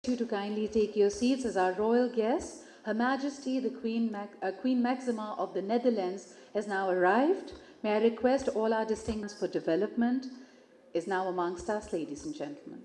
You to kindly take your seats as our royal guest, Her Majesty the Queen Maxima of the Netherlands, has now arrived. May I request all our distinguished for development is now amongst us, ladies and gentlemen.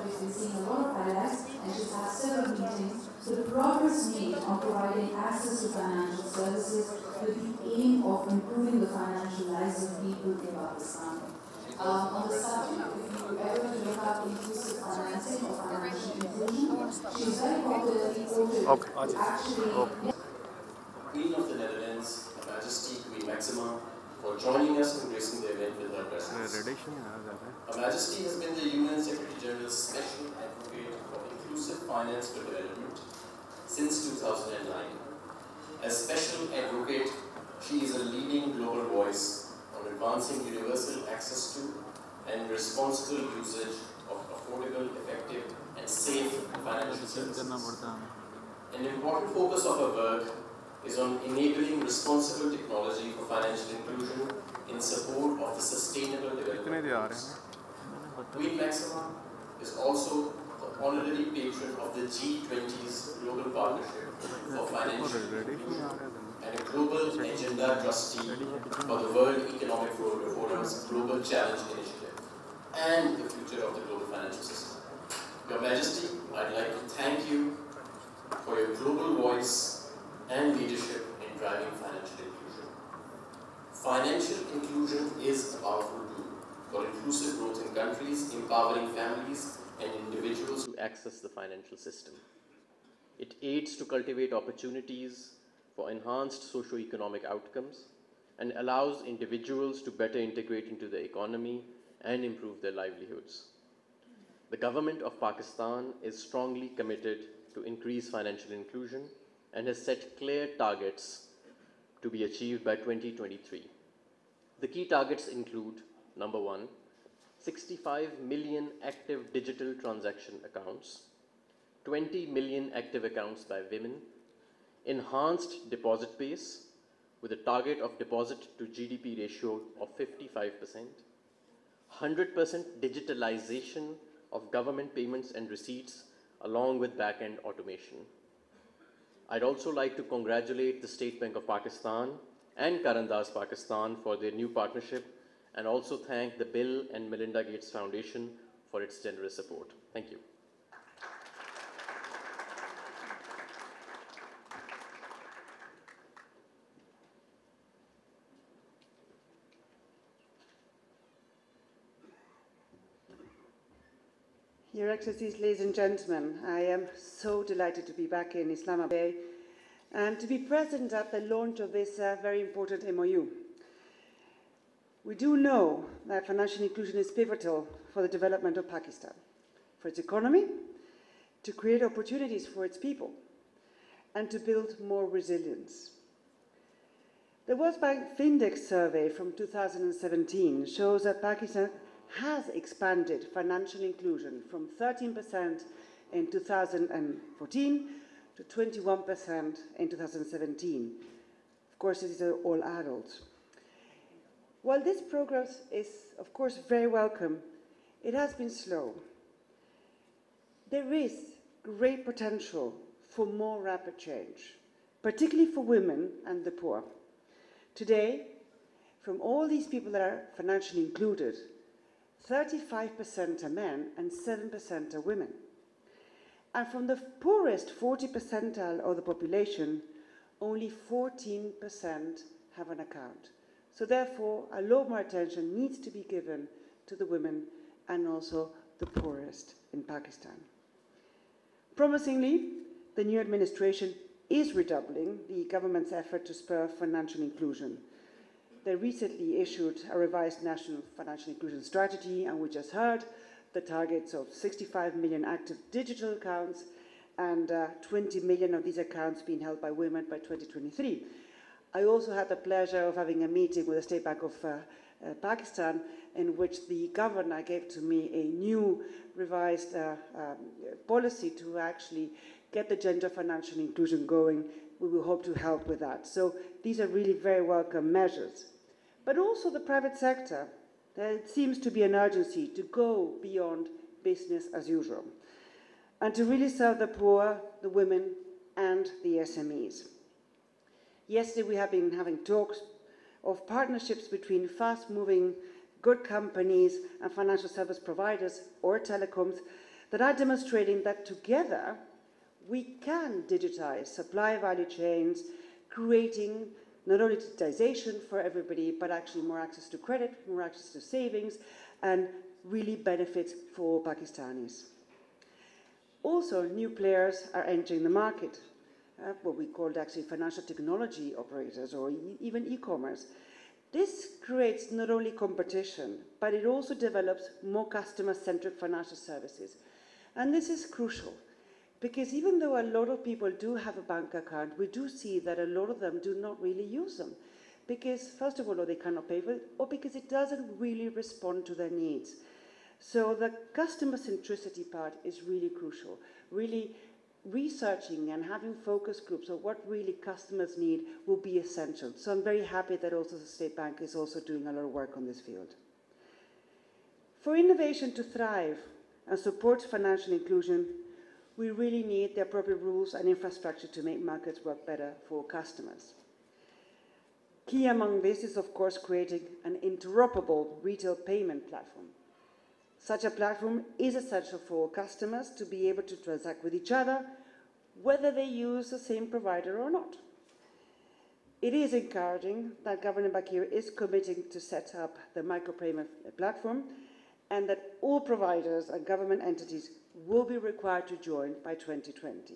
We've been seeing a lot of highlights, and she's had several meetings. So the progress made on providing access to financial services with the aim of improving the financial lives of people in Pakistan. On the subject, if you ever look up inclusive financing or financial inclusion, she's very popularly quoted to actually. Queen of the Netherlands, Her Majesty Queen Maxima, for joining us and gracing the event with her presence. Her Majesty has been the UN Secretary General's Special Advocate for Inclusive Finance for Development since 2009. As Special Advocate, she is a leading global voice on advancing universal access to and responsible usage of affordable, effective and safe financial services. An important focus of her work is on enabling responsible technology for financial inclusion in support of the sustainable development goals. Queen Maxima is also the honorary patron of the G20's Global Partnership for Financial Inclusion and a Global Agenda Trustee for the World Economic Forum's Global Challenge Initiative and the future of the global financial system. Your Majesty, I'd like to thank you for your global voice and leadership in driving financial inclusion. Financial inclusion is a powerful tool for inclusive growth in countries, empowering families and individuals to access the financial system. It aids to cultivate opportunities for enhanced socio-economic outcomes and allows individuals to better integrate into the economy and improve their livelihoods. The government of Pakistan is strongly committed to increase financial inclusion and has set clear targets to be achieved by 2023. The key targets include, number one, 65 million active digital transaction accounts, 20 million active accounts by women, enhanced deposit base with a target of deposit to GDP ratio of 55%, 100% digitalization of government payments and receipts along with back-end automation. I'd also like to congratulate the State Bank of Pakistan and Karandas Pakistan for their new partnership and also thank the Bill and Melinda Gates Foundation for its generous support. Thank you. Your Excellencies, ladies and gentlemen, I am so delighted to be back in Islamabad and to be present at the launch of this very important MOU. We do know that financial inclusion is pivotal for the development of Pakistan, for its economy, to create opportunities for its people, and to build more resilience. The World Bank Findex survey from 2017 shows that Pakistan has expanded financial inclusion from 13% in 2014 to 21% in 2017. Of course, these are all adults. While this progress is, of course, very welcome, it has been slow. There is great potential for more rapid change, particularly for women and the poor. Today, from all these people that are financially included, 35% are men and 7% are women. And from the poorest 40 percentile of the population, only 14% have an account. So therefore, a lot more attention needs to be given to the women and also the poorest in Pakistan. Promisingly, the new administration is redoubling the government's effort to spur financial inclusion. They recently issued a revised national financial inclusion strategy, and we just heard the targets of 65 million active digital accounts and 20 million of these accounts being held by women by 2023. I also had the pleasure of having a meeting with the State Bank of Pakistan, in which the governor gave to me a new revised policy to actually get the gender financial inclusion going. We will hope to help with that. So these are really very welcome measures. But also the private sector. There seems to be an urgency to go beyond business as usual and to really serve the poor, the women, and the SMEs. Yesterday we have been having talks of partnerships between fast-moving good companies and financial service providers or telecoms that are demonstrating that together we can digitize supply value chains, creating not only digitization for everybody, but actually more access to credit, more access to savings, and really benefits for Pakistanis. Also, new players are entering the market, what we called actually financial technology operators or even e-commerce. This creates not only competition, but it also develops more customer-centric financial services. And this is crucial, because even though a lot of people do have a bank account, we do see that a lot of them do not really use them. Because, first of all, or they cannot pay for it, or because it doesn't really respond to their needs. So the customer centricity part is really crucial. Really researching and having focus groups of what really customers need will be essential. So I'm very happy that also the State Bank is also doing a lot of work on this field. For innovation to thrive and support financial inclusion, we really need the appropriate rules and infrastructure to make markets work better for customers. Key among this is, of course, creating an interoperable retail payment platform. Such a platform is essential for customers to be able to transact with each other, whether they use the same provider or not. It is encouraging that Governor Bakir is committing to set up the micropayment platform and that all providers and government entities will be required to join by 2020.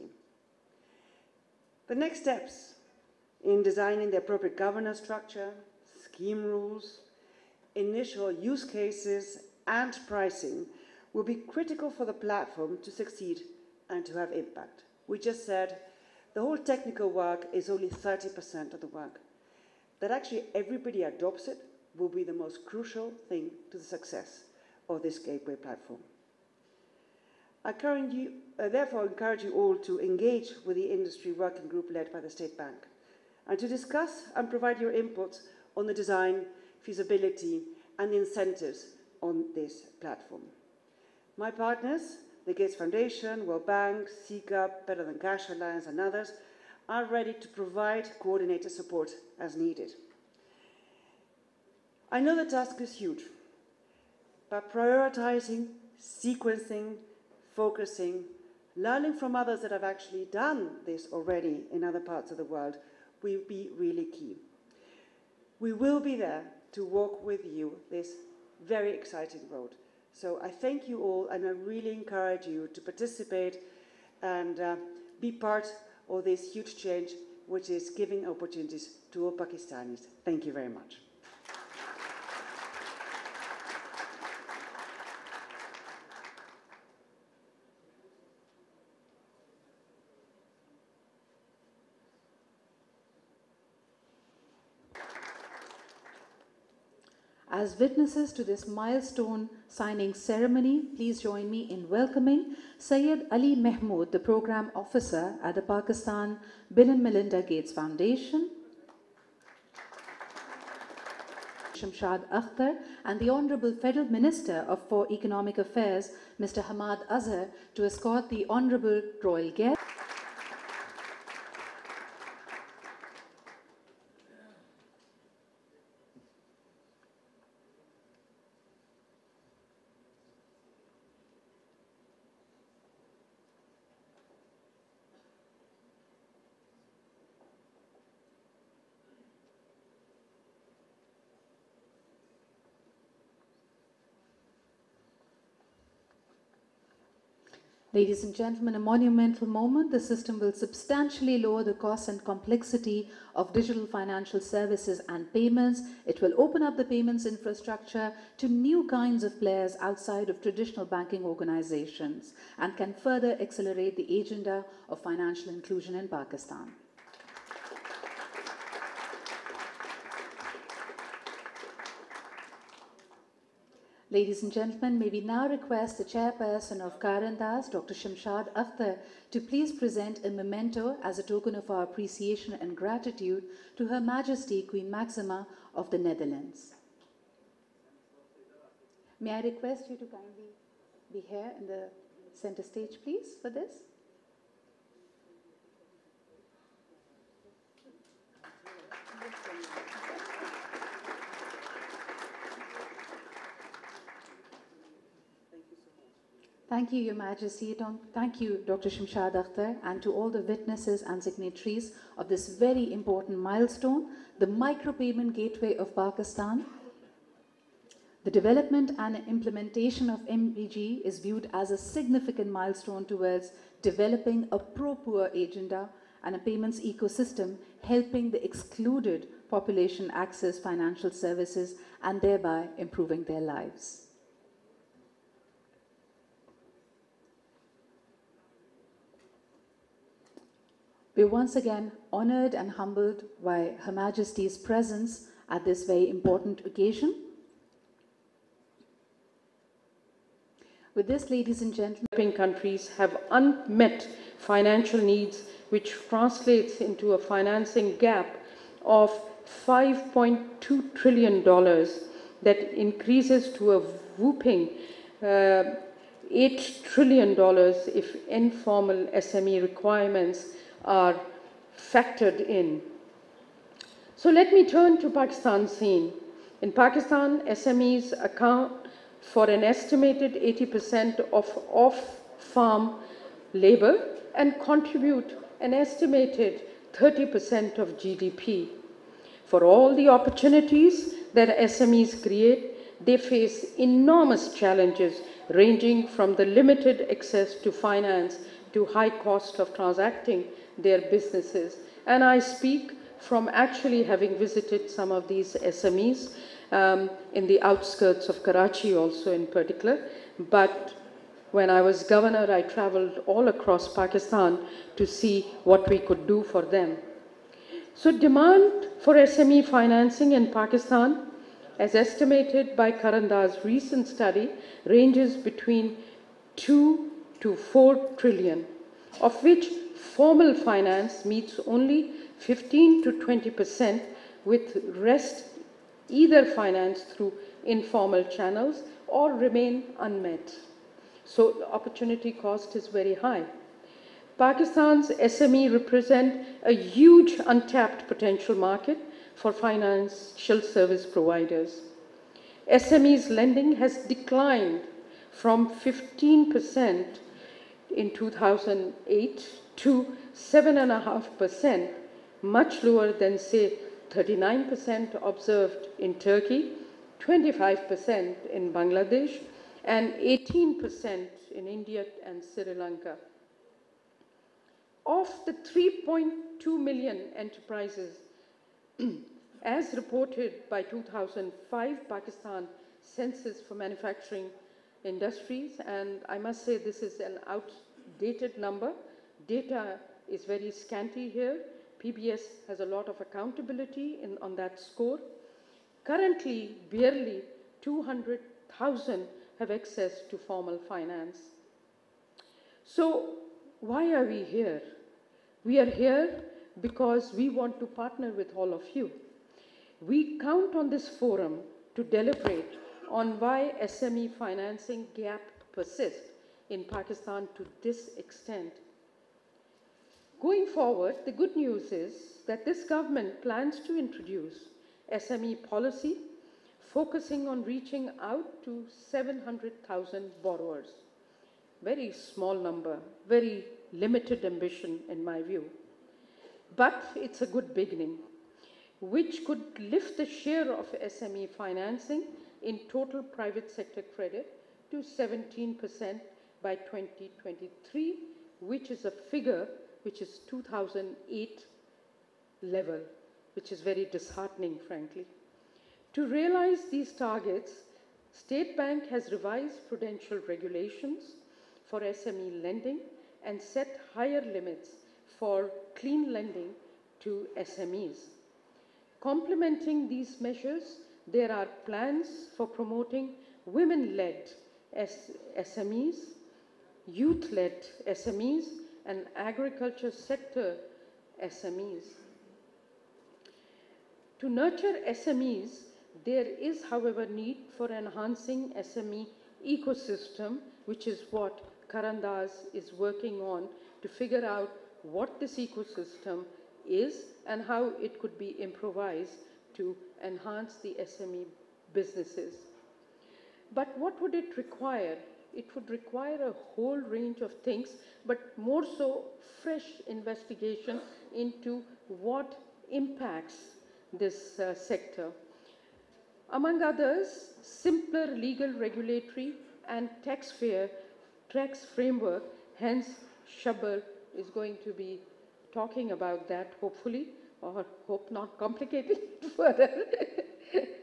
The next steps in designing the appropriate governance structure, scheme rules, initial use cases, and pricing will be critical for the platform to succeed and to have impact. We just said the whole technical work is only 30% of the work. That actually everybody adopts it will be the most crucial thing to the success of this gateway platform. I therefore encourage you all to engage with the industry working group led by the State Bank and to discuss and provide your inputs on the design, feasibility, and the incentives on this platform. My partners, the Gates Foundation, World Bank, CCAP, Better Than Cash Alliance, and others, are ready to provide coordinated support as needed. I know the task is huge, but prioritizing, sequencing, focusing, learning from others that have actually done this already in other parts of the world will be really key. We will be there to walk with you this very exciting road. So I thank you all, and I really encourage you to participate and be part of this huge change, which is giving opportunities to all Pakistanis. Thank you very much. As witnesses to this milestone signing ceremony, please join me in welcoming Syed Ali Mahmood, the Program Officer at the Pakistan Bill and Melinda Gates Foundation, Shamshad Akhtar, and the Honorable Federal Minister for Economic Affairs, Mr. Hamad Azhar, to escort the Honorable Royal Guest. Ladies and gentlemen, a monumental moment. The system will substantially lower the cost and complexity of digital financial services and payments. It will open up the payments infrastructure to new kinds of players outside of traditional banking organizations and can further accelerate the agenda of financial inclusion in Pakistan. Ladies and gentlemen, may we now request the chairperson of Karandas, Dr. Shamshad Akhtar, to please present a memento as a token of our appreciation and gratitude to Her Majesty Queen Maxima of the Netherlands. May I request you to kindly be here in the center stage, please, for this? Thank you, Your Majesty. Thank you, Dr. Shamshad Akhtar, and to all the witnesses and signatories of this very important milestone, the Micropayment Gateway of Pakistan. The development and implementation of MBG is viewed as a significant milestone towards developing a pro-poor agenda and a payments ecosystem, helping the excluded population access financial services and thereby improving their lives. We're once again honored and humbled by Her Majesty's presence at this very important occasion. With this, ladies and gentlemen, developing countries have unmet financial needs, which translates into a financing gap of $5.2 trillion that increases to a whopping $8 trillion if informal SME requirements are factored in. So let me turn to Pakistan's scene. In Pakistan, SMEs account for an estimated 80% of off-farm labor and contribute an estimated 30% of GDP. For all the opportunities that SMEs create, they face enormous challenges ranging from the limited access to finance to high cost of transacting their businesses. And I speak from actually having visited some of these SMEs in the outskirts of Karachi also in particular. But when I was governor, I traveled all across Pakistan to see what we could do for them. So demand for SME financing in Pakistan, as estimated by Karanda's recent study, ranges between 2 to 4 trillion, of which formal finance meets only 15 to 20%, with rest either financed through informal channels or remain unmet. So the opportunity cost is very high. Pakistan's SME represent a huge untapped potential market for financial service providers. SMEs lending has declined from 15% in 2008 to 7.5%, much lower than, say, 39% observed in Turkey, 25% in Bangladesh, and 18% in India and Sri Lanka. Of the 3.2 million enterprises, as reported by 2005 Pakistan Census for Manufacturing Industries, and I must say this is an outdated number. Data is very scanty here. PBS has a lot of accountability on that score. Currently, barely 200,000 have access to formal finance. So why are we here? We are here because we want to partner with all of you. We count on this forum to deliberate on why SME financing gap persists in Pakistan to this extent. Going forward, the good news is that this government plans to introduce SME policy focusing on reaching out to 700,000 borrowers. Very small number, very limited ambition in my view. But it's a good beginning, which could lift the share of SME financing in total private sector credit to 17% by 2023, which is a figure which is 2008 level, which is very disheartening, frankly. To realize these targets, State Bank has revised prudential regulations for SME lending and set higher limits for clean lending to SMEs. Complementing these measures, there are plans for promoting women-led SMEs, youth-led SMEs, and agriculture sector SMEs. To nurture SMEs, there is, however, need for enhancing SME ecosystem, which is what Karandas is working on to figure out what this ecosystem is and how it could be improvised to enhance the SME businesses. But what would it require? It would require a whole range of things, but more so fresh investigation into what impacts this sector. Among others, simpler legal, regulatory and tax framework, hence Shabbar is going to be talking about that hopefully, or hope not complicating it further,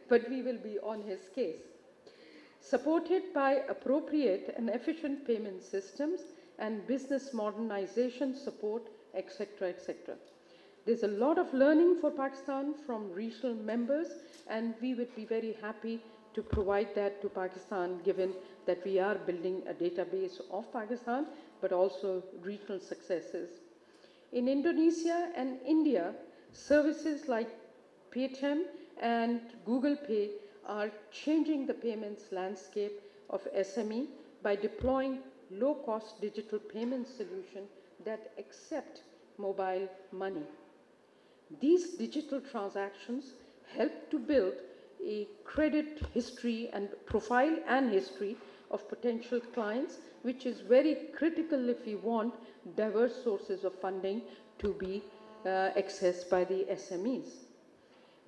but we will be on his case. Supported by appropriate and efficient payment systems and business modernization support, etc., etc. There's a lot of learning for Pakistan from regional members, and we would be very happy to provide that to Pakistan, given that we are building a database of Pakistan, but also regional successes. In Indonesia and India, services like Paytm and Google Pay are changing the payments landscape of SME by deploying low-cost digital payment solutions that accept mobile money. These digital transactions help to build a credit history and profile and history of potential clients, which is very critical if we want diverse sources of funding to be accessed by the SMEs.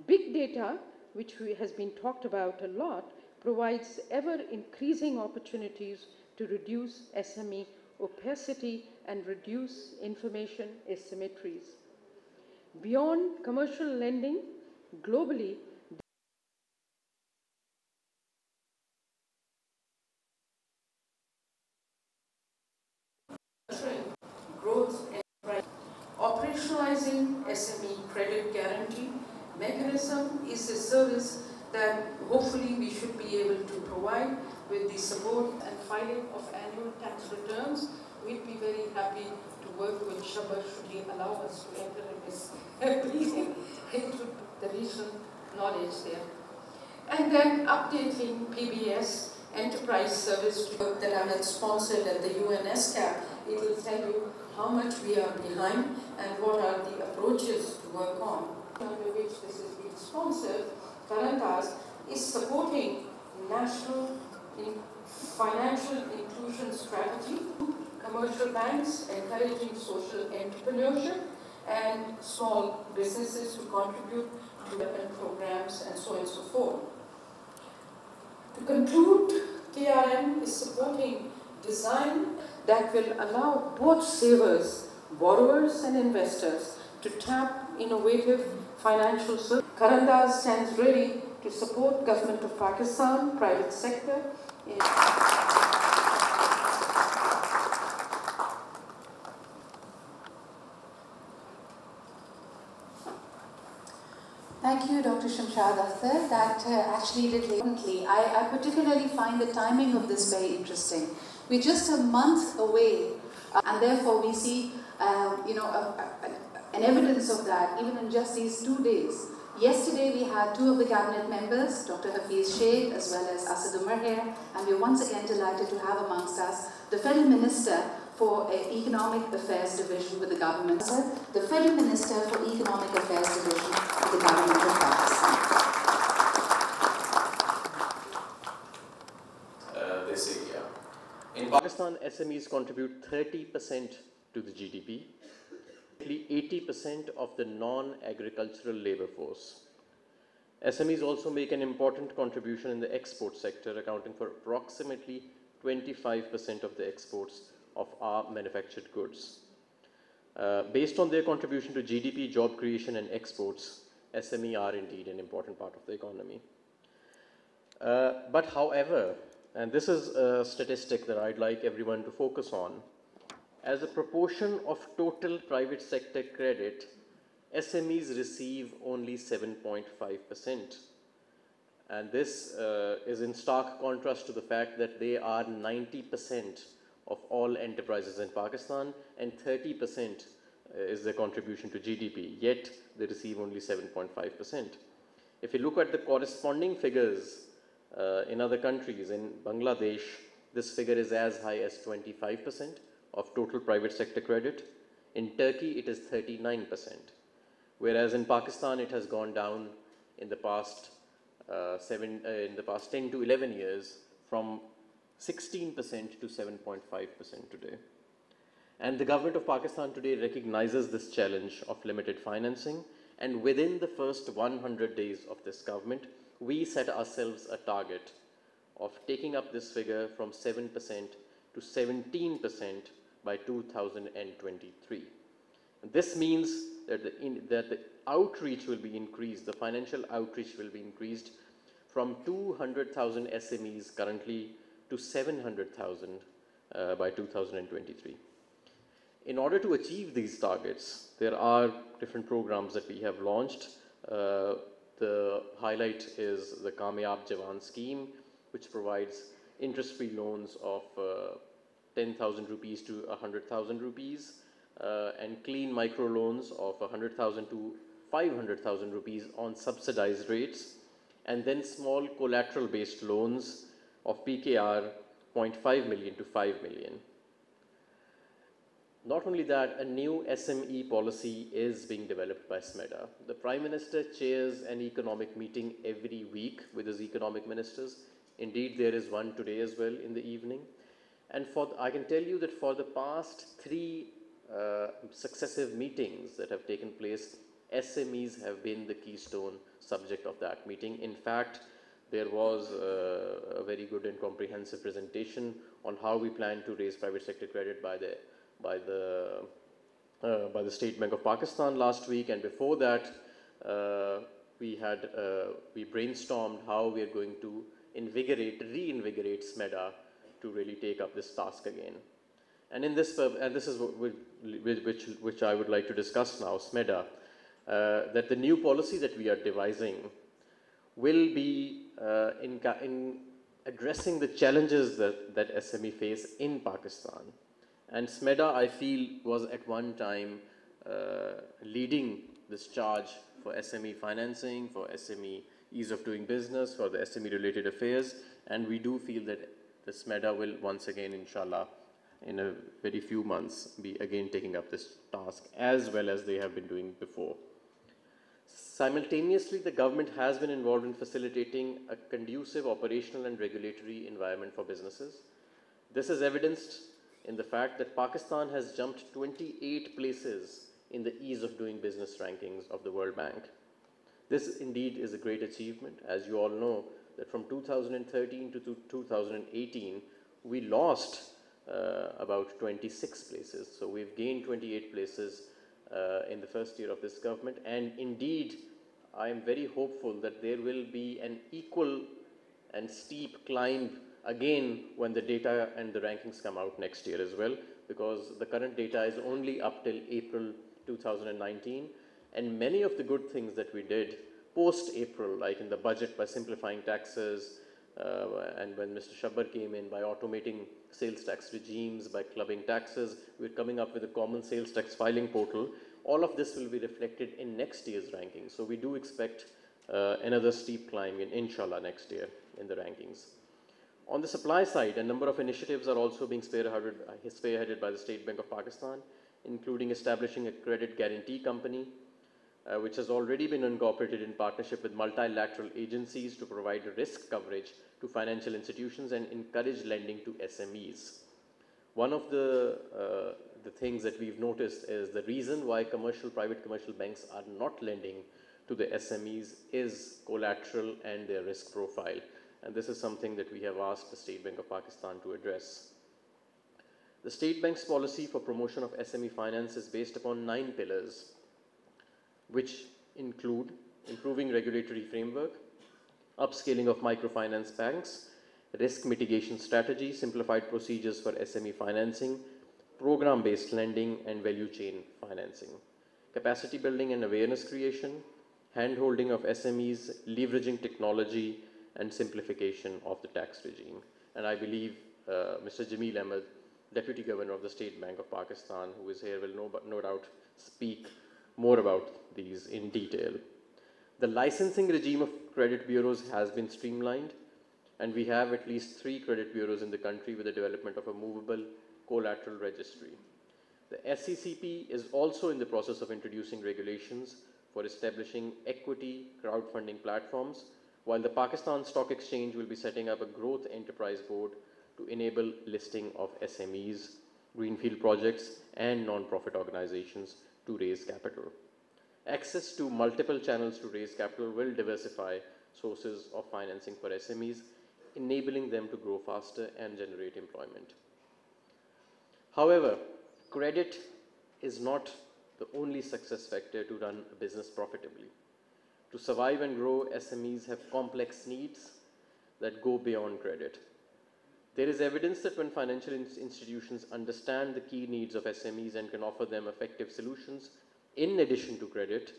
Big data, which has been talked about a lot, provides ever-increasing opportunities to reduce SME opacity and reduce information asymmetries. Beyond commercial lending, globally, growth and operationalizing SME credit guarantee mechanism is a service that hopefully we should be able to provide with the support and filing of annual tax returns. We'd be very happy to work with Shabbar should he allow us to enter in his briefing into the recent knowledge there. And then updating PBS enterprise service that I had sponsored at the UNSCAP. It will tell you how much we are behind and what are the approaches to work on. Under which this is being sponsored, Karandas is supporting national financial inclusion strategy, commercial banks encouraging social entrepreneurship, and small businesses to contribute to development programs and so on and so forth. To conclude, KRM is supporting design that will allow both savers, borrowers and investors to tap innovative financial services. Karandas stands ready to support Government of Pakistan, private sector. Thank you, Dr. Shamshad Akhtar. That actually did differently. I particularly find the timing of this very interesting. We're just a month away, and therefore we see, an evidence of that even in just these 2 days. Yesterday we had 2 of the cabinet members, Dr. Hafiz Sheikh as well as Asad Umar here, and we're once again delighted to have amongst us the Federal Minister for Economic Affairs Division with the Government. The Federal Minister for Economic Affairs Division with the Government of Pakistan. In Pakistan, SMEs contribute 30% to the GDP, 80% of the non-agricultural labor force. SMEs also make an important contribution in the export sector, accounting for approximately 25% of the exports of our manufactured goods. Based on their contribution to GDP, job creation and exports, SME are indeed an important part of the economy. But however, and this is a statistic that I'd like everyone to focus on, as a proportion of total private sector credit, SMEs receive only 7.5%. And this is in stark contrast to the fact that they are 90% of all enterprises in Pakistan, and 30% is their contribution to GDP, yet they receive only 7.5%. If you look at the corresponding figures in other countries, in Bangladesh, this figure is as high as 25% of total private sector credit. In Turkey, it is 39%, whereas in Pakistan, it has gone down in the past 10 to 11 years from 16% to 7.5% today. And the government of Pakistan today recognizes this challenge of limited financing, and within the first 100 days of this government, we set ourselves a target of taking up this figure from 7% to 17% by 2023. This means that the outreach will be increased, the financial outreach will be increased from 200,000 SMEs currently to 700,000 by 2023. In order to achieve these targets, there are different programs that we have launched. The highlight is the Kamyab Jawan scheme, which provides interest-free loans of 10,000 rupees to 100,000 rupees and clean micro loans of 100,000 to 500,000 rupees on subsidized rates, and then small collateral-based loans of PKR 0.5 million to 5 million. Not only that, a new SME policy is being developed by SMEDA. The Prime Minister chairs an economic meeting every week with his economic ministers. Indeed, there is one today as well in the evening. And I can tell you that for the past 3 successive meetings that have taken place, SMEs have been the keystone subject of that meeting. In fact, there was a very good and comprehensive presentation on how we plan to raise private sector credit by the State Bank of Pakistan last week, and before that we brainstormed how we are going to reinvigorate SMEDA to really take up this task again. And in this, this is which I would like to discuss now, SMEDA, that the new policy that we are devising will be in addressing the challenges that SME face in Pakistan. And SMEDA, I feel, was at one time leading this charge for SME financing, for SME ease of doing business, for the SME related affairs, and we do feel that the SMEDA will once again, inshallah, in a very few months, be again taking up this task as well as they have been doing before. Simultaneously, the government has been involved in facilitating a conducive operational and regulatory environment for businesses. This is evidenced in the fact that Pakistan has jumped 28 places in the ease of doing business rankings of the World Bank. This indeed is a great achievement. As you all know, that from 2013 to 2018, we lost about 26 places. So we've gained 28 places in the first year of this government. And indeed, I am very hopeful that there will be an equal and steep climb again when the data and the rankings come out next year as well, because the current data is only up till April 2019. And many of the good things that we did post-April, like in the budget by simplifying taxes, and when Mr. Shabbar came in by automating sales tax regimes, by clubbing taxes, we're coming up with a common sales tax filing portal. All of this will be reflected in next year's rankings. So we do expect another steep climb inshallah next year in the rankings. On the supply side, a number of initiatives are also being spearheaded by the State Bank of Pakistan, including establishing a credit guarantee company, which has already been incorporated in partnership with multilateral agencies to provide risk coverage to financial institutions and encourage lending to SMEs. One of the things that we've noticed is the reason why private commercial banks are not lending to the SMEs is collateral and their risk profile. And this is something that we have asked the State Bank of Pakistan to address. The State Bank's policy for promotion of SME finance is based upon 9 pillars, which include improving regulatory framework, upscaling of microfinance banks, risk mitigation strategy, simplified procedures for SME financing, program-based lending, and value chain financing, capacity building and awareness creation, hand-holding of SMEs, leveraging technology, and simplification of the tax regime. And I believe Mr. Jameel Ahmed, Deputy Governor of the State Bank of Pakistan, who is here, will no doubt speak more about these in detail. The licensing regime of credit bureaus has been streamlined, and we have at least 3 credit bureaus in the country with the development of a movable collateral registry. The SCCP is also in the process of introducing regulations for establishing equity crowdfunding platforms, while the Pakistan Stock Exchange will be setting up a growth enterprise board to enable listing of SMEs, greenfield projects, and non-profit organizations to raise capital. Access to multiple channels to raise capital will diversify sources of financing for SMEs, enabling them to grow faster and generate employment. However, credit is not the only success factor to run a business profitably. To survive and grow, SMEs have complex needs that go beyond credit. There is evidence that when financial institutions understand the key needs of SMEs and can offer them effective solutions in addition to credit,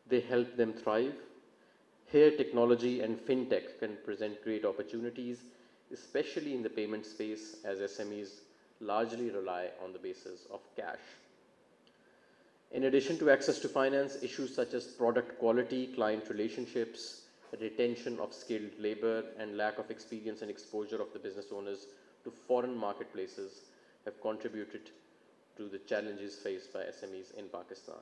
they help them thrive. Here, technology and fintech can present great opportunities, especially in the payment space, as SMEs largely rely on the basis of cash. In addition to access to finance, issues such as product quality, client relationships, retention of skilled labor, and lack of experience and exposure of the business owners to foreign marketplaces have contributed to the challenges faced by SMEs in Pakistan.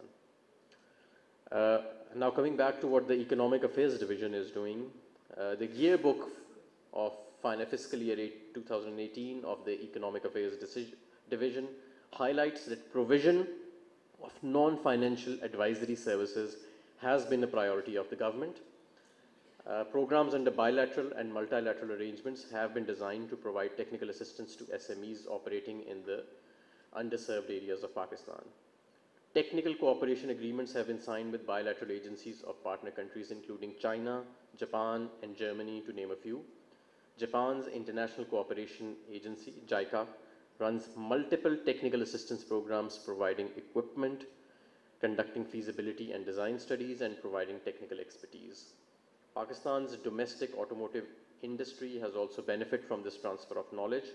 Now coming back to what the Economic Affairs Division is doing, the yearbook of fiscal year 2018 of the Economic Affairs Division highlights that provision of non-financial advisory services has been a priority of the government. Programs under bilateral and multilateral arrangements have been designed to provide technical assistance to SMEs operating in the underserved areas of Pakistan. Technical cooperation agreements have been signed with bilateral agencies of partner countries including China, Japan, and Germany, to name a few. Japan's International Cooperation Agency, JICA, runs multiple technical assistance programs providing equipment, conducting feasibility and design studies, and providing technical expertise. Pakistan's domestic automotive industry has also benefited from this transfer of knowledge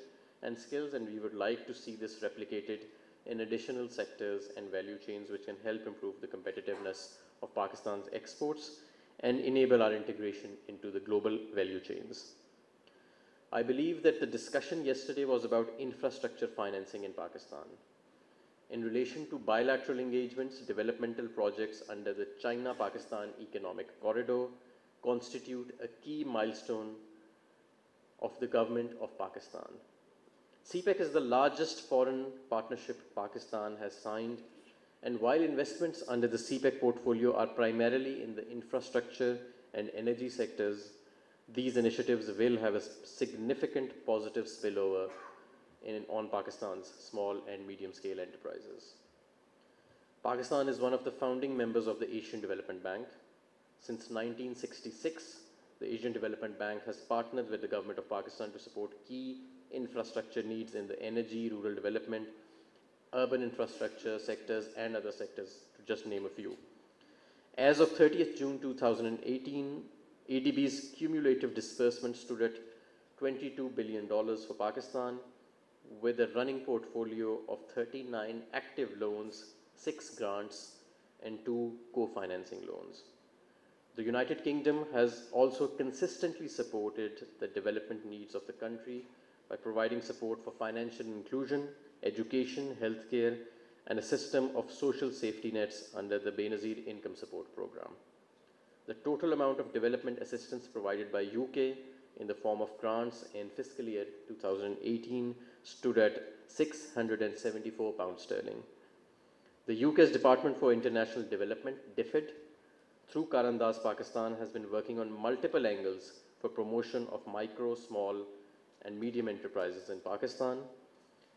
and skills, and we would like to see this replicated in additional sectors and value chains which can help improve the competitiveness of Pakistan's exports and enable our integration into the global value chains. I believe that the discussion yesterday was about infrastructure financing in Pakistan. In relation to bilateral engagements, developmental projects under the China-Pakistan Economic Corridor constitute a key milestone of the government of Pakistan. CPEC is the largest foreign partnership Pakistan has signed, and while investments under the CPEC portfolio are primarily in the infrastructure and energy sectors, these initiatives will have a significant positive spillover on Pakistan's small and medium-scale enterprises. Pakistan is one of the founding members of the Asian Development Bank. Since 1966, the Asian Development Bank has partnered with the government of Pakistan to support key infrastructure needs in the energy, rural development, urban infrastructure sectors, and other sectors, to just name a few. As of 30th June 2018, ADB's cumulative disbursement stood at $22 billion for Pakistan, with a running portfolio of 39 active loans, 6 grants, and 2 co-financing loans. The United Kingdom has also consistently supported the development needs of the country by providing support for financial inclusion, education, healthcare, and a system of social safety nets under the Benazir Income Support Program. The total amount of development assistance provided by UK in the form of grants in fiscal year 2018 stood at £674. The UK's Department for International Development, DFID, through Karandas Pakistan, has been working on multiple angles for promotion of micro, small, and medium enterprises in Pakistan,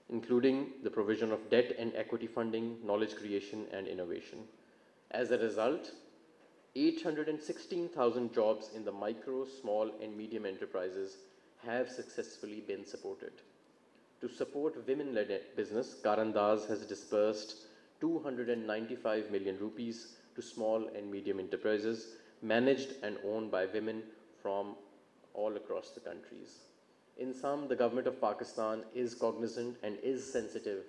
including the provision of debt and equity funding, knowledge creation, and innovation. As a result, 816,000 jobs in the micro, small, and medium enterprises have successfully been supported. To support women-led business, Karandas has disbursed 295 million rupees to small and medium enterprises managed and owned by women from all across the countries. In sum, the government of Pakistan is cognizant and is sensitive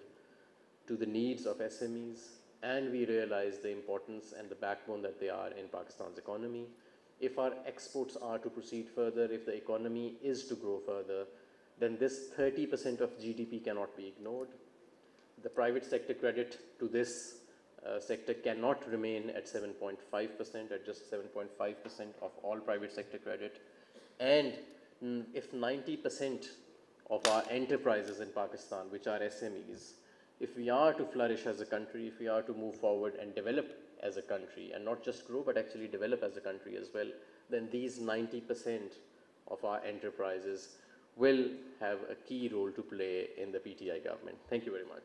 to the needs of SMEs, and we realize the importance and the backbone that they are in Pakistan's economy. If our exports are to proceed further, if the economy is to grow further, then this 30% of GDP cannot be ignored. The private sector credit to this sector cannot remain at 7.5%, at just 7.5% of all private sector credit. And if 90% of our enterprises in Pakistan, which are SMEs, if we are to flourish as a country, if we are to move forward and develop as a country, and not just grow, but actually develop as a country as well, then these 90% of our enterprises will have a key role to play in the PTI government. Thank you very much.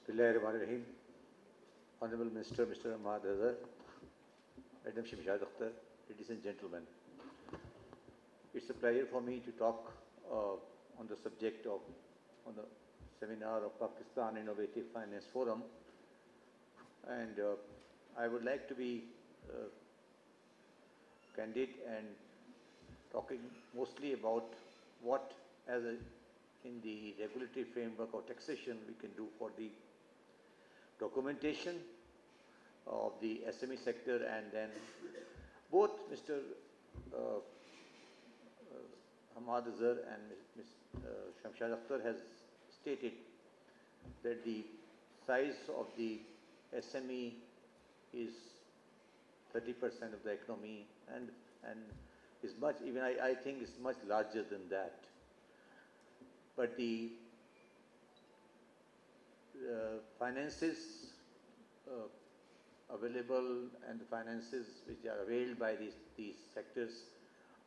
Bismillahirrahmanirrahim. Honorable Minister, Mr. Ahmad Azhar, Madam Shamshad Akhtar, ladies and gentlemen. It's a pleasure for me to talk on the subject of, on the seminar of Pakistan Innovative Finance Forum. And I would like to be candid and talking mostly about what in the regulatory framework of taxation we can do for the documentation of the SME sector, and then both Mr. Ahmad Azhar and Ms. Shamshad Akhtar has stated that the size of the SME is 30% of the economy, and is much, even I think is much larger than that. But the finances available and the finances which are availed by these sectors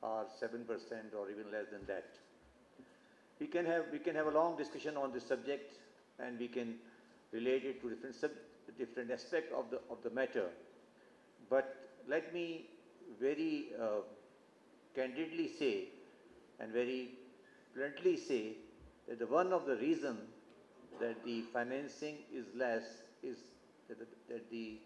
are 7% or even less than that. We can have a long discussion on this subject, and we can relate it to different aspects of the matter. But let me very candidly say and very bluntly say that one of the reasons that the financing is less is that the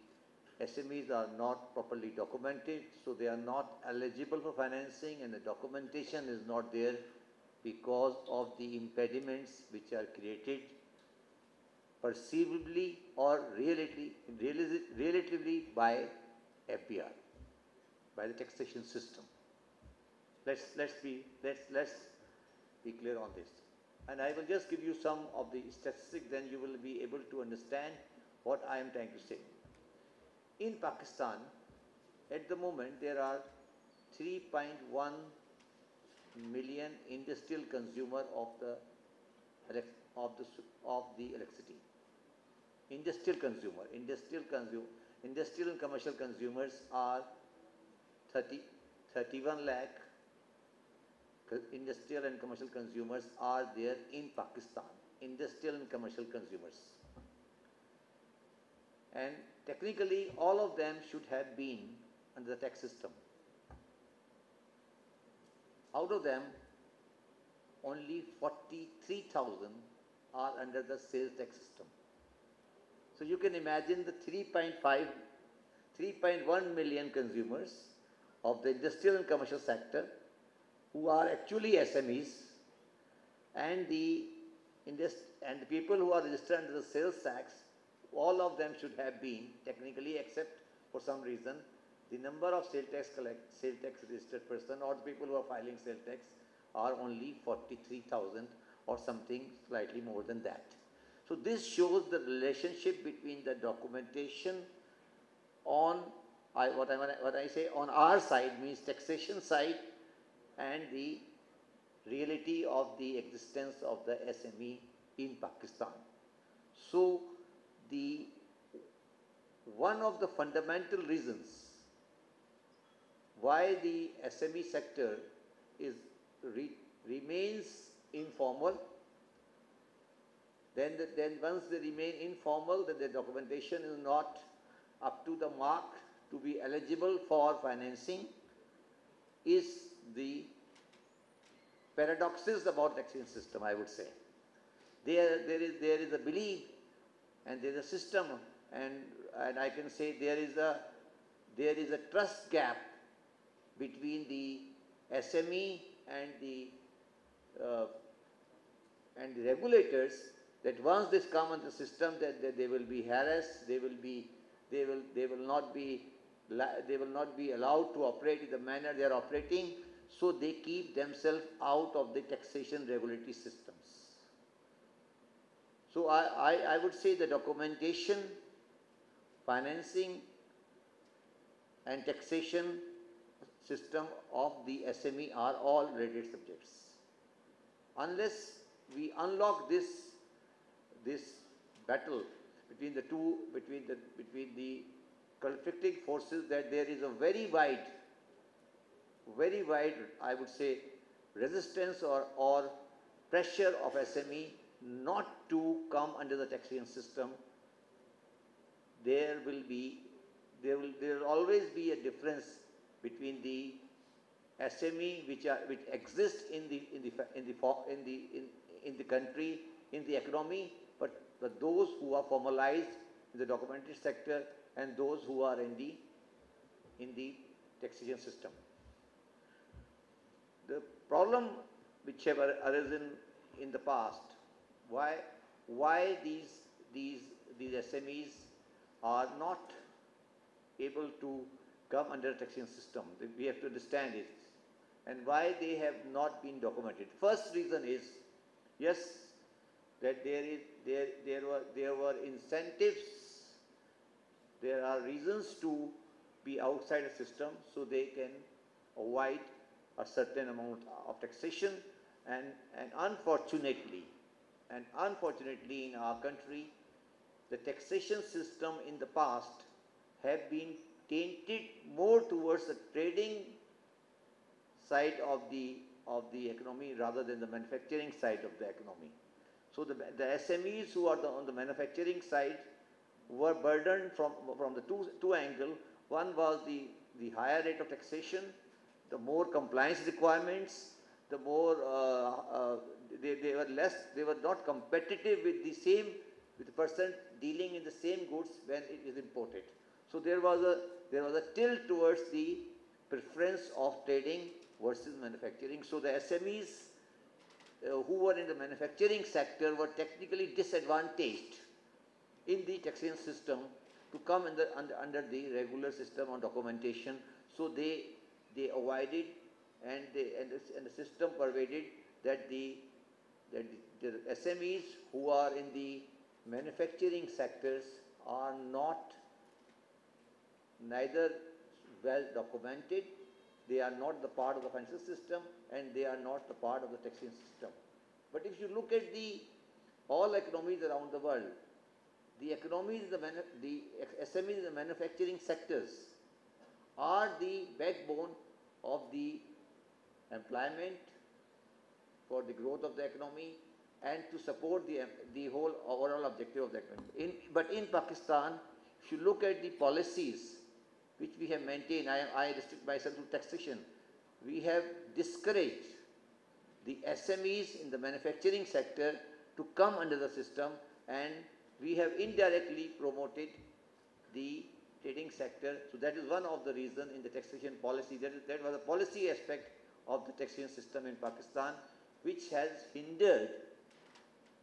SMEs are not properly documented, so they are not eligible for financing, and the documentation is not there because of the impediments which are created perceivably or relatively by FBR, by the taxation system. Let's be clear on this. And I will just give you some of the statistics, then you will be able to understand what I am trying to say. In Pakistan, at the moment, there are 3.1 million industrial consumers of the electricity. Industrial and commercial consumers are 31 lakh. Industrial and commercial consumers are there in Pakistan. Industrial and commercial consumers. And technically, all of them should have been under the tax system. Out of them, only 43,000 are under the sales tax system. So you can imagine the 3.1 million consumers of the industrial and commercial sector who are actually SMEs, and the people who are registered under the sales tax, all of them should have been technically, except for some reason, the number of sales tax registered person or the people who are filing sales tax are only 43,000 or something slightly more than that. So this shows the relationship between the documentation on what I say on our side, means taxation side, and the reality of the existence of the SME in Pakistan. So one of the fundamental reasons why the SME sector remains informal, then once they remain informal, then the documentation is not up to the mark to be eligible for financing, is the paradoxes about taxation system, I would say. There is a belief and there is a system, and I can say there is a trust gap between the SME and the regulators, that once this come on the system, that they will be harassed, they will not be allowed to operate in the manner they are operating, so they keep themselves out of the taxation regulatory systems. So I would say the documentation, financing and taxation system of the SME are all related subjects. Unless we unlock this battle between the conflicting forces, that there is a very wide, I would say, resistance or pressure of SME not to come under the taxation system, there will always be a difference between the SME which exist in the country, in the economy, but those who are formalized in the documented sector and those who are in the taxation system. The problem which have arisen in the past, why these SMEs are not able to come under taxation system, we have to understand it, and why they have not been documented. First reason is, yes, that there were incentives, there are reasons to be outside the system, so they can avoid a certain amount of taxation, and unfortunately in our country, the taxation system in the past have been tainted more towards the trading side of the economy rather than the manufacturing side of the economy. So the SMEs who are on the manufacturing side were burdened from the two angles. One was the higher rate of taxation, the more compliance requirements, the more they were not competitive with the person dealing in the same goods when it is imported. So there was a tilt towards the preference of trading versus manufacturing. So the SMEs who were in the manufacturing sector were technically disadvantaged in the taxation system to come under the regular system on documentation. So they avoided, and the system pervaded that the SMEs who are in the manufacturing sectors are neither well documented, they are not the part of the financial system, and they are not the part of the taxation system. But if you look at all economies around the world, the SMEs in the manufacturing sectors are the backbone of the employment, for the growth of the economy, and to support the whole overall objective of the economy. But in Pakistan, if you look at the policies which we have maintained, I restrict myself to taxation, we have discouraged the SMEs in the manufacturing sector to come under the system, and we have indirectly promoted the trading sector. So that is one of the reasons in the taxation policy. That was a policy aspect of the taxation system in Pakistan, which has hindered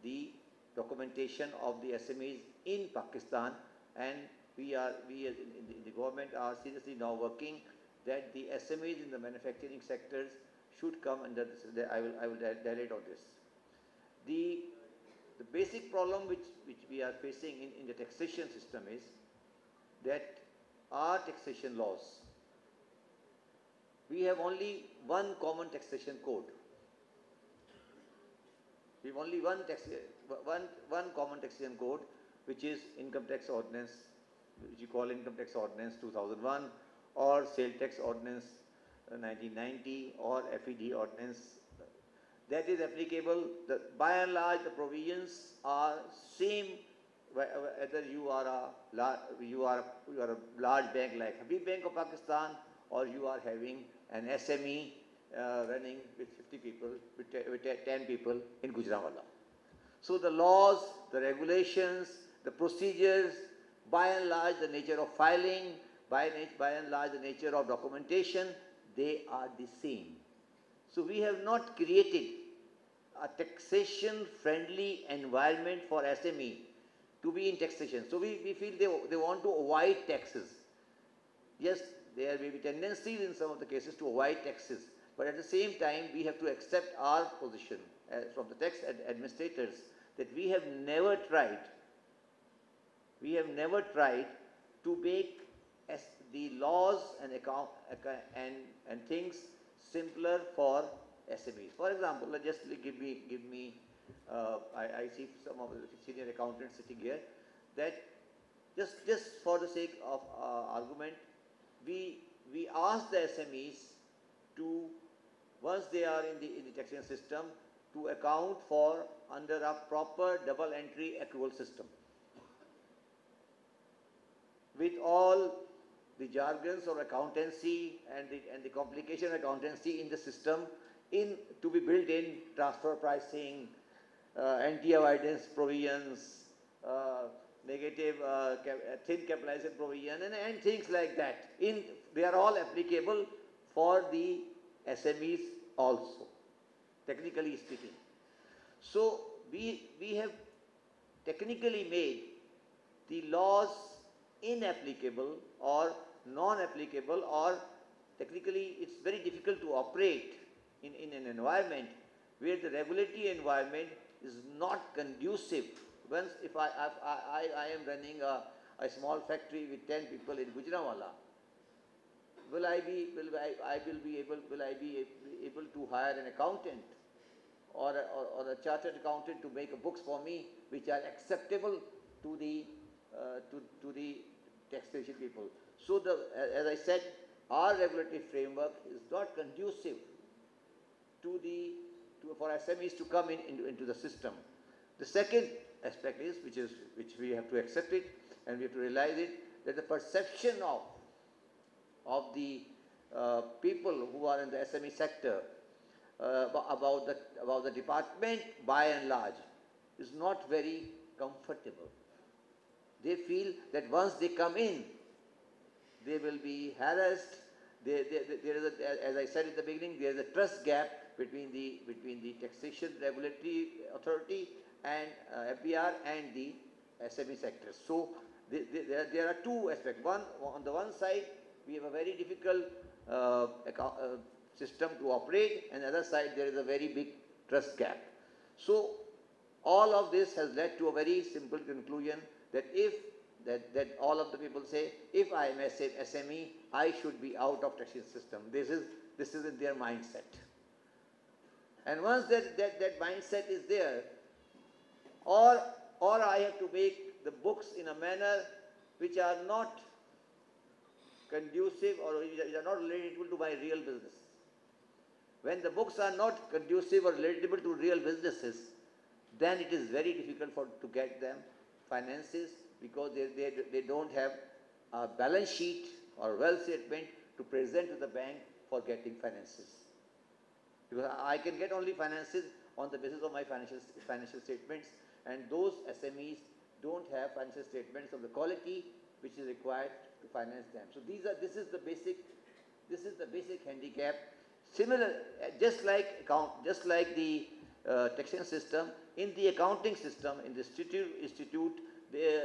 the documentation of the SMEs in Pakistan, and we in the government are seriously now working that the SMEs in the manufacturing sectors should come under this. I will dilate on this. The basic problem which we are facing in the taxation system is that our taxation laws, we have only one common taxation code. We have only one common taxation code, which is Income Tax Ordinance, which you call Income Tax Ordinance 2001, or Sale Tax Ordinance 1990, or FED Ordinance. That is applicable. By and large, the provisions are same, whether you are a large bank like Habib Bank of Pakistan, or you are having an SME running with 50 people, with 10 people in Gujranwala. So the laws, the regulations, the procedures, by and large the nature of filing, by and large the nature of documentation, they are the same. So we have not created a taxation-friendly environment for SME to be in taxation. So we feel they want to avoid taxes. Yes, there may be tendencies in some of the cases to avoid taxes, but at the same time we have to accept our position from the tax administrators that we have never tried to make the laws and things simpler for SMEs. For example, just give me I see some of the senior accountants sitting here, that just for the sake of argument, we ask the SMEs to, once they are in the taxation system, to account for under a proper double entry accrual system, with all the jargons of accountancy and the complication of accountancy in the system to be built in transfer pricing, anti-avoidance provisions, negative thin capitalization provision, and things like that. They are all applicable for the SMEs also, technically speaking. So we have technically made the laws inapplicable or non-applicable, or technically it's very difficult to operate in an environment where the regulatory environment is not conducive. Once if I am running a small factory with 10 people in Gujranwala, will I be able to hire an accountant or a chartered accountant to make books for me which are acceptable to the taxation people? So as I said, our regulatory framework is not conducive for SMEs to come into the system. The second aspect is, which we have to accept it and we have to realize it, that the perception of the people who are in the SME sector about the department by and large is not very comfortable. They feel that once they come in, they will be harassed. There is as I said in the beginning, there is a trust gap between the taxation regulatory authority and FBR and the SME sector. So there are two aspects. One, on the one side, we have a very difficult system to operate, and on the other side there is a very big trust gap. So all of this has led to a very simple conclusion that that all of the people say, if I am SME, I should be out of taxation system. This is in their mindset. And once that mindset is there, or I have to make the books in a manner which are not conducive or which are not relatable to my real business. When the books are not conducive or relatable to real businesses, then it is very difficult to get them finances, because they don't have a balance sheet or wealth statement to present to the bank for getting finances. Because I can get only finances on the basis of my financial statements, and those SMEs don't have financial statements of the quality which is required to finance them. So this is the basic handicap. Similar, just like the taxation system, in the accounting system, in the institute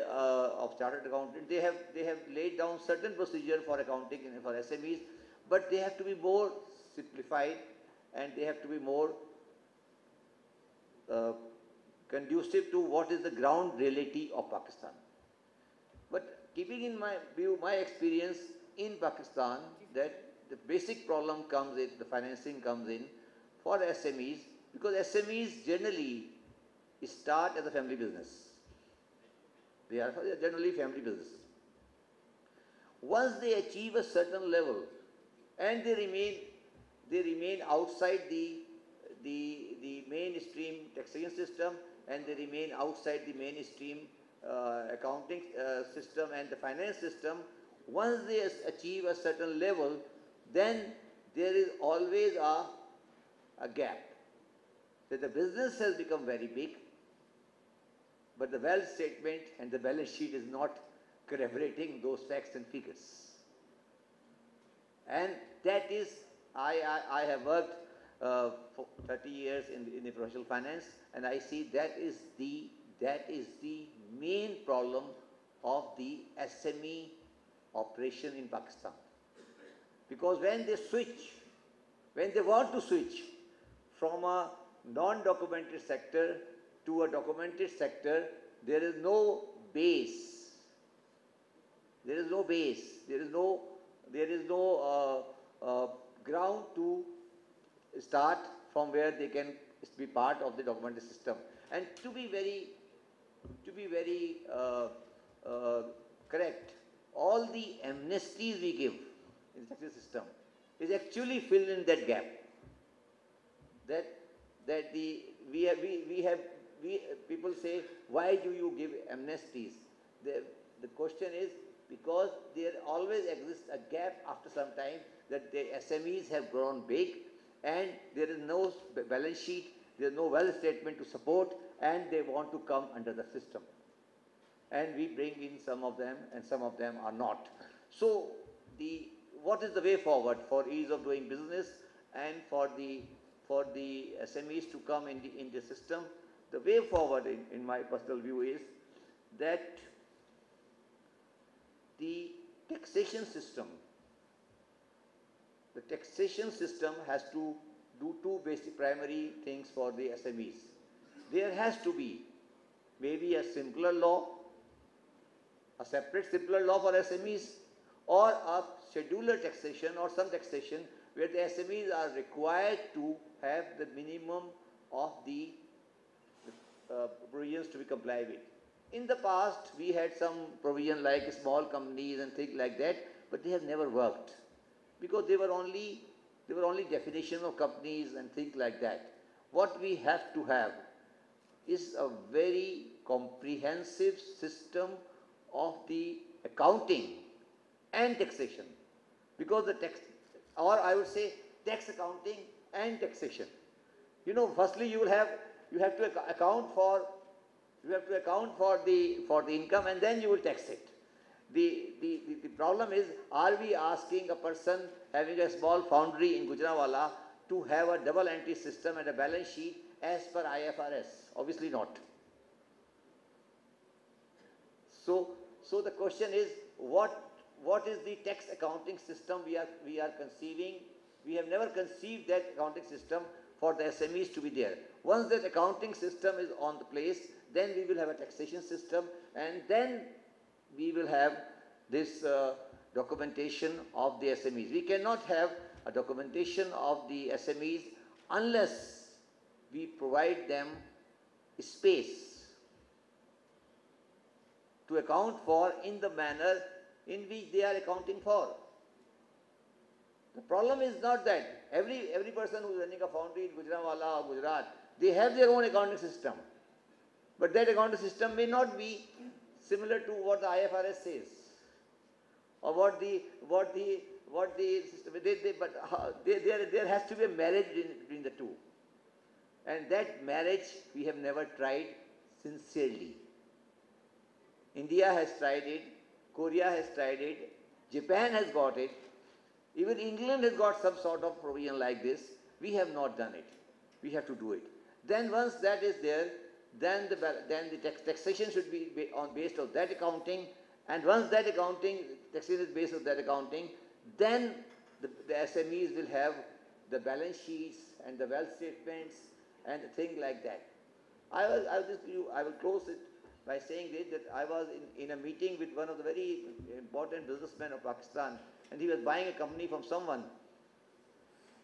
of chartered accountant, they have laid down certain procedure for accounting and for SMEs, but they have to be more simplified and they have to be more conducive to what is the ground reality of Pakistan. But keeping in my view, my experience in Pakistan, that the basic problem comes in, the financing comes in for SMEs, because SMEs generally start as a family business. They are generally family businesses. Once they achieve a certain level and they remain outside the mainstream taxation system, and they remain outside the mainstream accounting system and the finance system, once they achieve a certain level, then there is always a a gap. That the business has become very big, but the wealth statement and the balance sheet is not corroborating those facts and figures. And that is, I have worked for 30 years in the professional finance, and I see that is the main problem of the SME operation in Pakistan. Because when they want to switch from a non-documented sector to a documented sector, there is no base. There is no base. There is no ground to start from where they can be part of the documented system. And to be very correct, all the amnesties we give in the tax system is actually filled in that gap. People say, why do you give amnesties? The question is because there always exists a gap after some time that the SMEs have grown big and there is no balance sheet, there is no wealth statement to support, and they want to come under the system. And we bring in some of them and some of them are not. So what is the way forward for ease of doing business and for the SMEs to come in the system? The way forward, in my personal view, is that the taxation system has to do two basic primary things for the SMEs. There has to be maybe a simpler law, a separate simpler law for SMEs, or a scheduler taxation or some taxation where the SMEs are required to have the minimum of the provisions to be complied with. In the past, we had some provision like small companies and things like that, but they have never worked because they were only definition of companies and things like that. What we have to have is a very comprehensive system of the accounting and taxation, because the tax, or I would say tax accounting and taxation. You know, firstly you have to account for the income and then you will tax it. The problem is, are we asking a person having a small foundry in Gujranwala to have a double entry system and a balance sheet as per IFRS? Obviously not. So the question is, what is the tax accounting system we are conceiving? We have never conceived that accounting system for the SMEs to be there. Once that accounting system is on the place, then we will have a taxation system, and then we will have this documentation of the SMEs. We cannot have a documentation of the SMEs unless we provide them space to account for in the manner in which they are accounting for. The problem is not that every person who is running a foundry in Gujranwala or Gujarat, they have their own accounting system. But that accounting system may not be similar to what the IFRS says, or what the system. There has to be a marriage between the two, and that marriage we have never tried sincerely. India has tried it, Korea has tried it, Japan has got it, even England has got some sort of provision like this. We have not done it. We have to do it. Then once that is there, then the taxation should be based on that accounting, and once that accounting, taxation is based on that accounting, then the SMEs will have the balance sheets and the wealth statements and things like that. I will close it by saying this, that I was in a meeting with one of the very important businessmen of Pakistan, and he was buying a company from someone,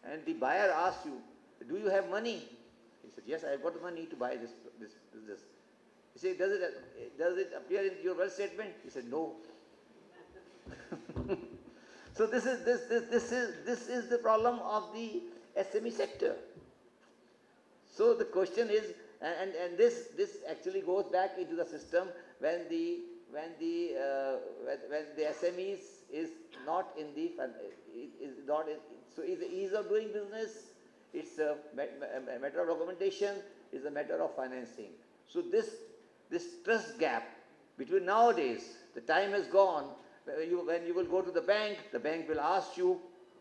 and the buyer asked you, do you have money? He said, yes, I have got the money to buy this business. He said, does it appear in your wealth statement? He said, no. So this is the problem of the SME sector. So the question is, and this actually goes back into the system when the SMEs is not in the so is the ease of doing business it's a matter of documentation, it's a matter of financing. So this trust gap between nowadays, the time has gone, when you will go to the bank will ask you,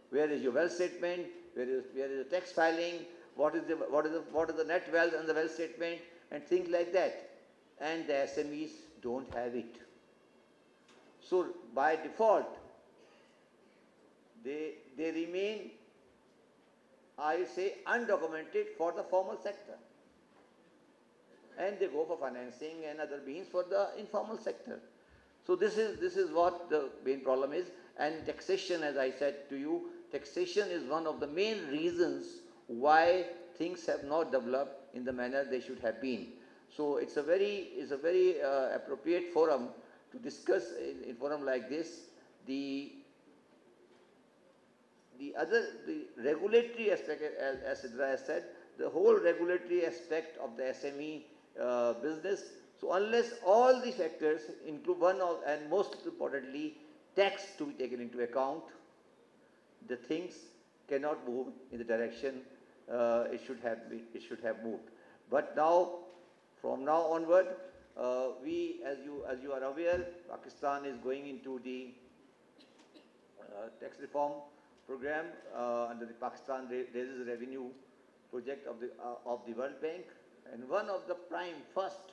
where is your wealth statement, where is the tax filing, what is the net wealth and the wealth statement, and things like that. And the SMEs don't have it. So by default, they remain, I say, undocumented for the formal sector. And they go for financing and other means for the informal sector. So this is what the main problem is. And taxation, as I said to you, taxation is one of the main reasons why things have not developed in the manner they should have been. So it's a very appropriate forum to discuss in forum like this the regulatory aspect, as Sidra has said, the whole regulatory aspect of the SME business. So unless all these factors include and most importantly, tax to be taken into account, the things cannot move in the direction it should have moved. But now, from now onward, we, as you are aware, Pakistan is going into the tax reform program under the Pakistan Raises Revenue project of the World Bank, and one of the prime first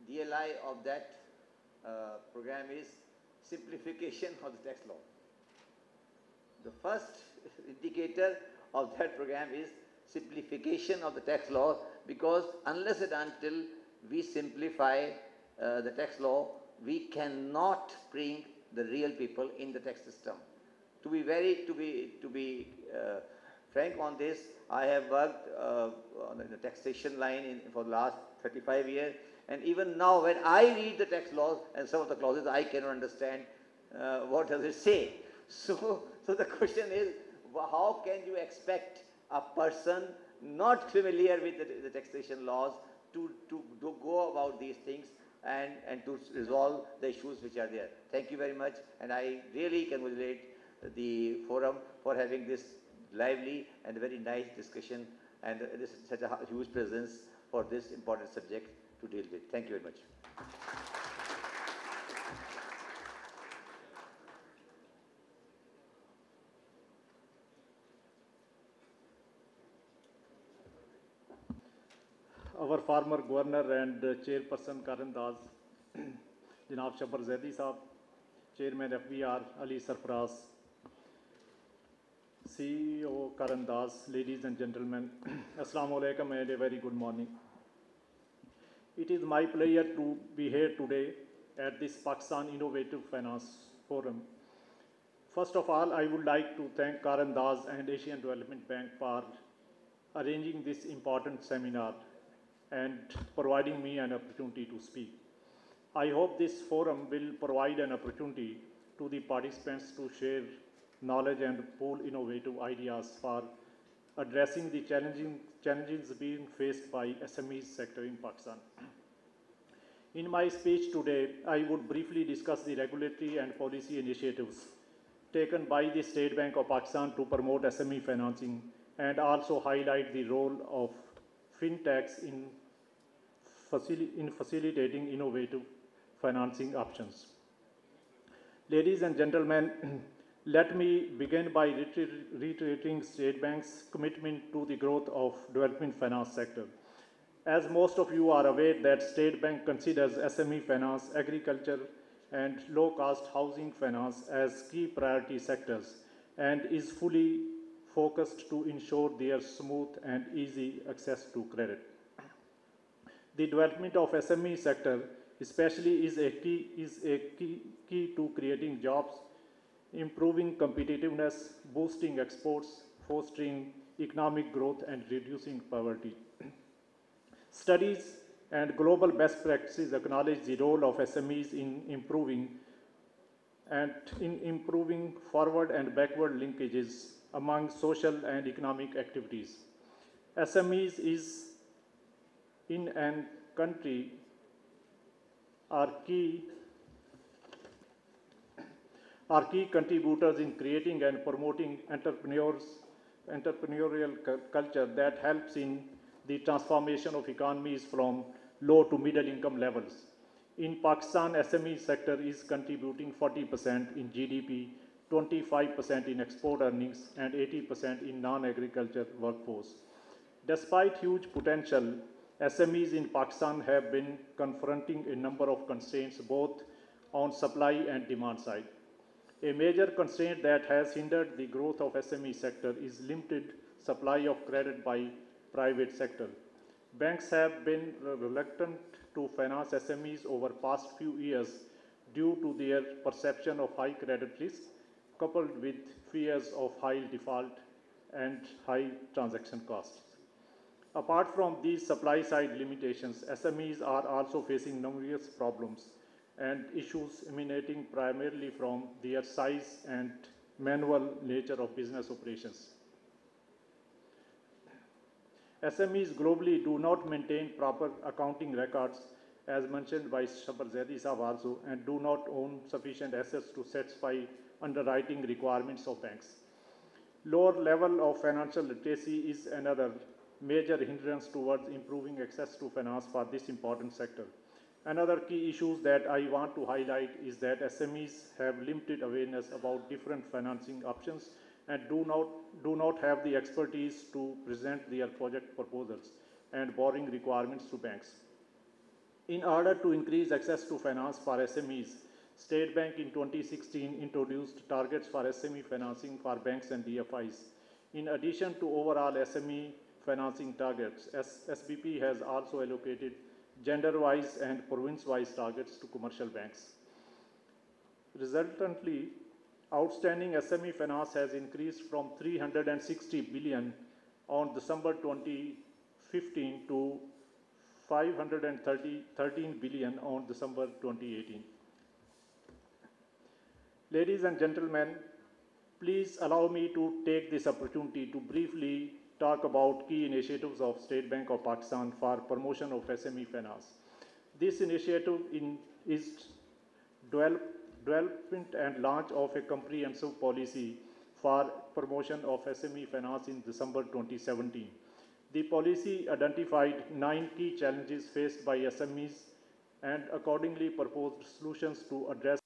DLI of that program is simplification of the tax law. The first indicator of that program is simplification of the tax law, because unless and until we simplify the tax law, we cannot bring the real people in the tax system. To be frank on this, I have worked on the taxation line for the last 35 years, and even now when I read the tax laws and some of the clauses, I cannot understand what does it say. So the question is, how can you expect a person not familiar with the taxation laws to go about these things and to resolve the issues which are there? Thank you very much, and I really congratulate the forum for having this lively and very nice discussion, and this is such a huge presence for this important subject to deal with. Thank you very much. Our former governor and chairperson Karan Das, Janab Shabar Zaidi Saab, Chairman FBR Ali Sarfaraz, CEO Karan Das, ladies and gentlemen, Assalamu alaikum and a very good morning. It is my pleasure to be here today at this Pakistan Innovative Finance Forum. First of all, I would like to thank Karan Das and Asian Development Bank for arranging this important seminar and providing me an opportunity to speak. I hope this forum will provide an opportunity to the participants to share knowledge and pool innovative ideas for addressing the challenges being faced by SME sector in Pakistan. In my speech today, I would briefly discuss the regulatory and policy initiatives taken by the State Bank of Pakistan to promote SME financing, and also highlight the role of fintechs in facilitating innovative financing options. Ladies and gentlemen, let me begin by reiterating State Bank's commitment to the growth of development finance sector. As most of you are aware that State Bank considers SME finance, agriculture and low-cost housing finance as key priority sectors, and is fully focused to ensure their smooth and easy access to credit. The development of SME sector especially is a key to creating jobs, improving competitiveness, boosting exports, fostering economic growth and reducing poverty. Studies and global best practices acknowledge the role of SMEs in improving forward and backward linkages among social and economic activities. SMEs in a country are are key contributors in creating and promoting entrepreneurial culture that helps in the transformation of economies from low to middle income levels. In Pakistan, SME sector is contributing 40% in GDP, 25% in export earnings, and 80% in non-agriculture workforce. Despite huge potential, SMEs in Pakistan have been confronting a number of constraints both on supply and demand side. A major constraint that has hindered the growth of SME sector is limited supply of credit by private sector. Banks have been reluctant to finance SMEs over past few years due to their perception of high credit risk coupled with fears of high default and high transaction costs. Apart from these supply-side limitations, SMEs are also facing numerous problems and issues emanating primarily from their size and manual nature of business operations. SMEs globally do not maintain proper accounting records, as mentioned by Shabar Zaidi Sahab also, and do not own sufficient assets to satisfy underwriting requirements of banks. Lower level of financial literacy is another major hindrance towards improving access to finance for this important sector. Another key issue that I want to highlight is that SMEs have limited awareness about different financing options and do not have the expertise to present their project proposals and borrowing requirements to banks. In order to increase access to finance for SMEs, State Bank in 2016 introduced targets for SME financing for banks and DFIs. In addition to overall SME financing targets, SBP has also allocated gender-wise and province-wise targets to commercial banks. Resultantly, outstanding SME finance has increased from 360 billion on December 2015 to 513 billion on December 2018. Ladies and gentlemen, please allow me to take this opportunity to briefly talk about key initiatives of State Bank of Pakistan for promotion of SME finance. This initiative is development and launch of a comprehensive policy for promotion of SME finance in December 2017. The policy identified 9 key challenges faced by SMEs and accordingly proposed solutions to address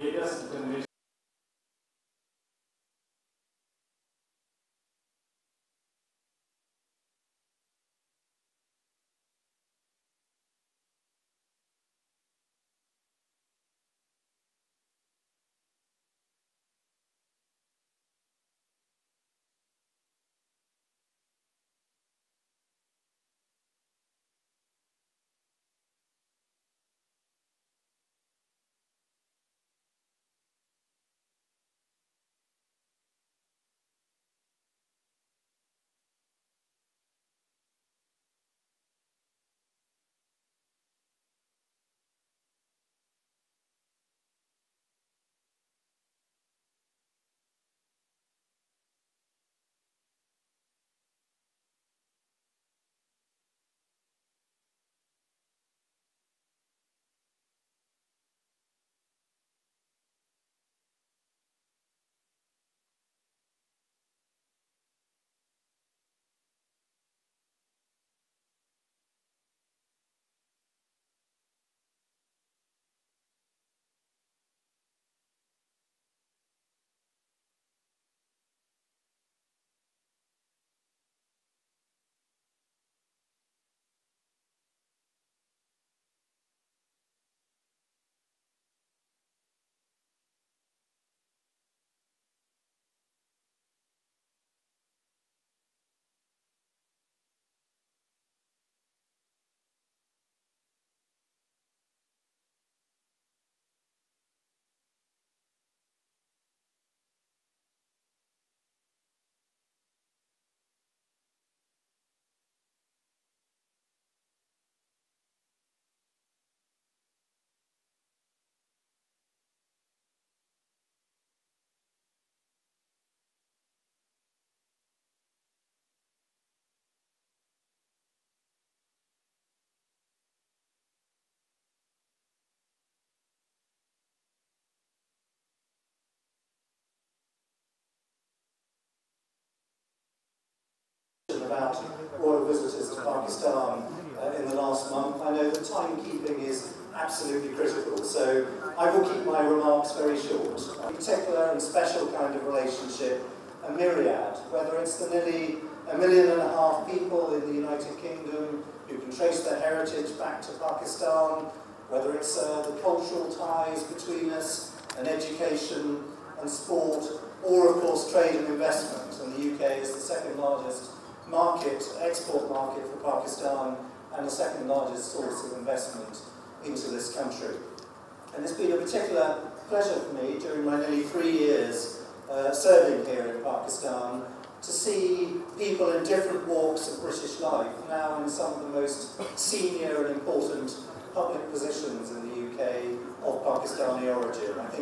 latest generation about royal visitors to Pakistan in the last month. I know that timekeeping is absolutely critical, so I will keep my remarks very short. A particular and special kind of relationship, a myriad, whether it's the nearly 1.5 million people in the United Kingdom who can trace their heritage back to Pakistan, whether it's the cultural ties between us, and education and sport, or of course trade and investment. And the UK is the second largest market, export market for Pakistan, and the second largest source of investment into this country. And it's been a particular pleasure for me during my nearly 3 years serving here in Pakistan to see people in different walks of British life now in some of the most senior and important public positions in the UK of Pakistani origin. I think